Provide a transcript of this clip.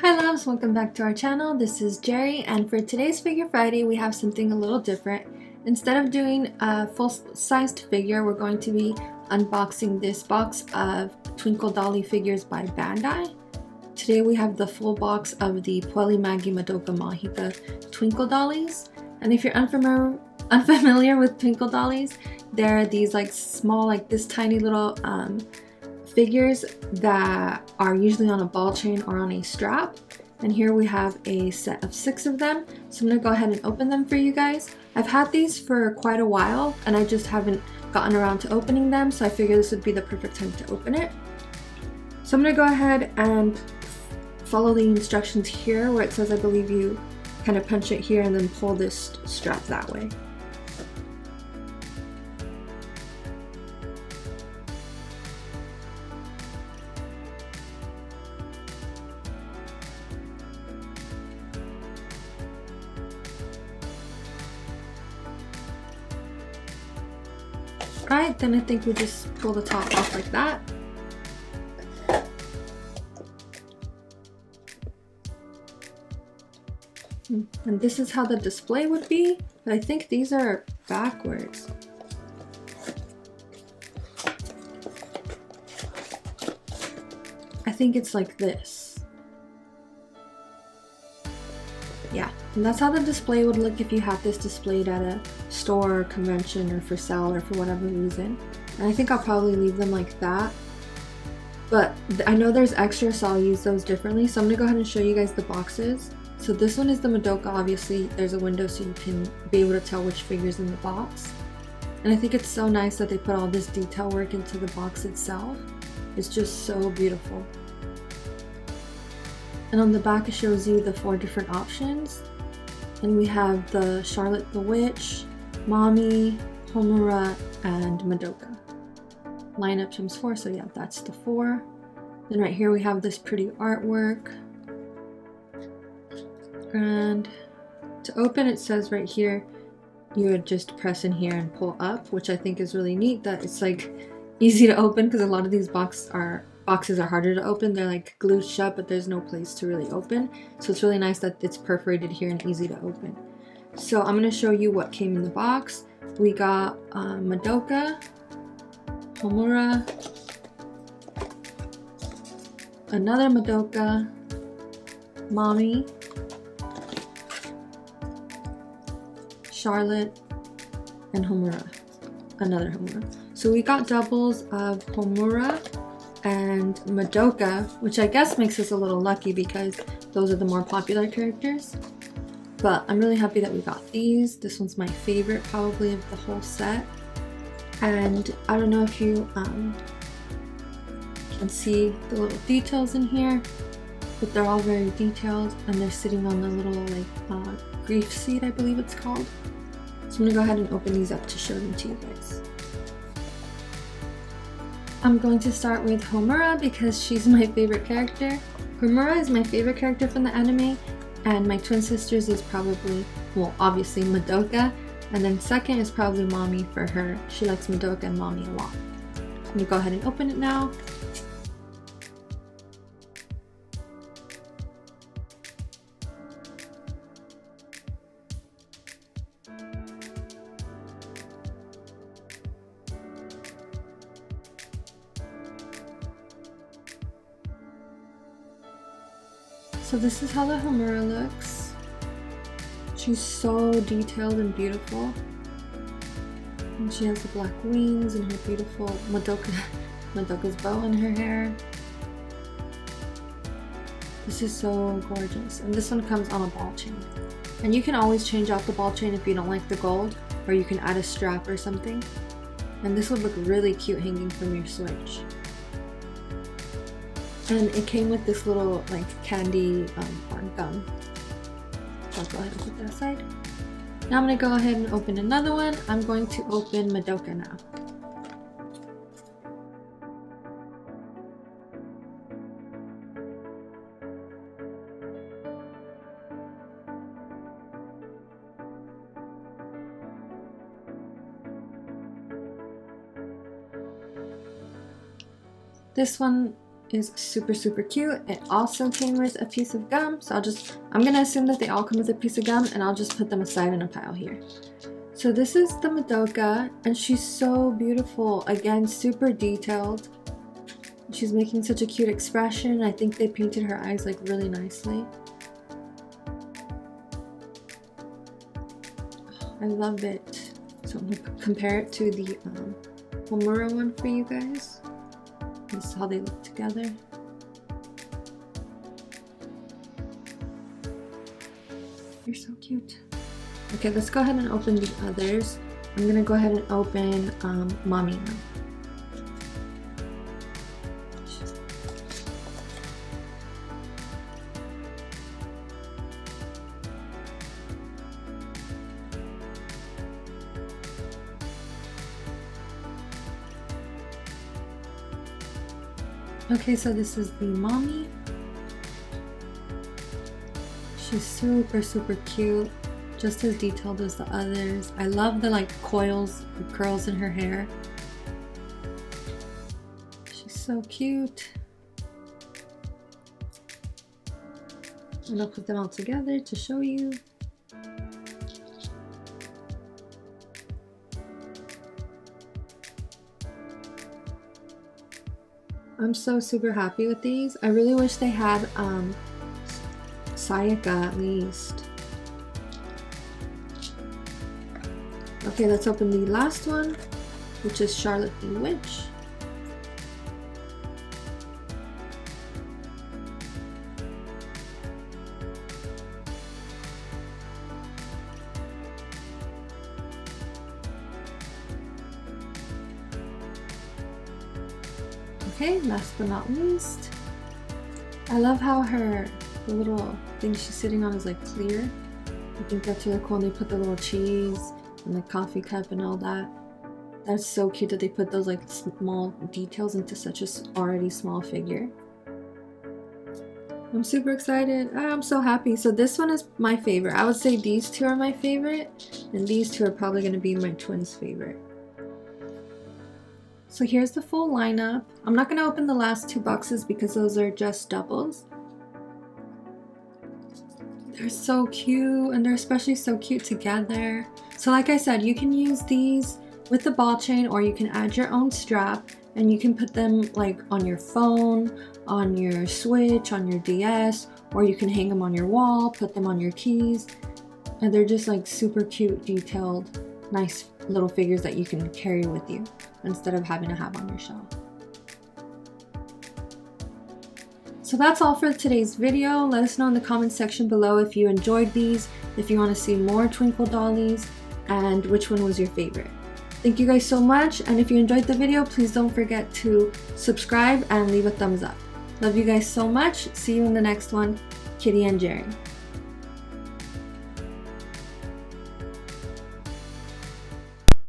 Hi loves, welcome back to our channel. This is Jerry, and for today's Figure Friday we have something a little different. Instead of doing a full-sized figure, we're going to be unboxing this box of Twinkle Dolly figures by Bandai. Today we have the full box of the Madoka Magica Twinkle Dollies. And if you're unfamiliar with Twinkle Dollies, they're these like small, like this tiny little figures that are usually on a ball chain or on a strap. And here we have a set of 6 of them. So I'm gonna go ahead and open them for you guys. I've had these for quite a while and I just haven't gotten around to opening them, so I figured this would be the perfect time to open it. So I'm gonna go ahead and follow the instructions here where it says, I believe you kind of punch it here and then pull this strap that way. Right, then I think we just pull the top off like that. And this is how the display would be, but I think these are backwards. I think it's like this. Yeah, and that's how the display would look if you had this displayed at a store or convention or for sale or for whatever reason. And I think I'll probably leave them like that. But I know there's extra, so I'll use those differently. So I'm gonna go ahead and show you guys the boxes. So this one is the Madoka. Obviously there's a window so you can be able to tell which figure's in the box. And I think it's so nice that they put all this detail work into the box itself. It's just so beautiful. And on the back it shows you the 4 different options. And we have the Charlotte the Witch, Mommy, Homura, and Madoka. Lineup times 4, so yeah, that's the 4. Then right here we have this pretty artwork. And to open, it says right here, you would just press in here and pull up, which I think is really neat that it's like easy to open, because a lot of these boxes are harder to open. They're like glued shut, but there's no place to really open. So it's really nice that it's perforated here and easy to open. So I'm going to show you what came in the box. We got Madoka, Homura, another Madoka, Mommy, Charlotte, and Homura, another Homura. So we got doubles of Homura and Madoka, which I guess makes us a little lucky because those are the more popular characters. But I'm really happy that we got these. This one's my favorite probably of the whole set. And I don't know if you can see the little details in here, but they're all very detailed and they're sitting on the little like grief seat, I believe it's called. So I'm gonna go ahead and open these up to show them to you guys. I'm going to start with Homura because she's my favorite character. Homura is my favorite character from the anime, and my twin sisters is probably, well, obviously Madoka, and then second is probably Mommy for her. She likes Madoka and Mommy a lot. I'm gonna go ahead and open it now. So this is how the Homura looks. She's so detailed and beautiful. And she has the black wings and her beautiful Madoka's bow in her hair. This is so gorgeous. And this one comes on a ball chain. And you can always change out the ball chain if you don't like the gold, or you can add a strap or something. And this would look really cute hanging from your Switch. And it came with this little like candy gum. I'll go ahead and put that aside. Now I'm going to go ahead and open another one. I'm going to open Madoka now. This one is super cute. It also came with a piece of gum, so I'm gonna assume that they all come with a piece of gum, and I'll just put them aside in a pile here. So this is the Madoka, and she's so beautiful. Again, super detailed. She's making such a cute expression. I think they painted her eyes like really nicely. I love it. So I'm gonna compare it to the Homura one for you guys. This is how they look together. You're so cute. Okay, let's go ahead and open the others. I'm gonna go ahead and open Mommy now. Okay, so this is the Mommy. She's super cute. Just as detailed as the others. I love the like coils, the curls in her hair. She's so cute. And I'll put them all together to show you. I'm so super happy with these. I really wish they had Sayaka at least. Okay, let's open the last one, which is Charlotte the Witch. Okay, last but not least, I love how the little thing she's sitting on is like clear. I think that's really cool. And they put the little cheese and the coffee cup and all that. That's so cute that they put those like small details into such a already small figure. I'm super excited. I'm so happy. So this one is my favorite. I would say these two are my favorite, and these two are probably going to be my twins' favorite. So here's the full lineup. I'm not going to open the last two boxes because those are just doubles. They're so cute, and they're especially so cute together. So like I said, you can use these with the ball chain, or you can add your own strap, and you can put them like on your phone, on your Switch, on your DS, or you can hang them on your wall, put them on your keys. And they're just like super cute, detailed, nice little figures that you can carry with you instead of having to have on your shelf. So that's all for today's video. Let us know in the comment section below if you enjoyed these, if you want to see more Twinkle Dollies, and which one was your favorite. Thank you guys so much, and if you enjoyed the video, please don't forget to subscribe and leave a thumbs up. Love you guys so much. See you in the next one. Kitty and Jerry.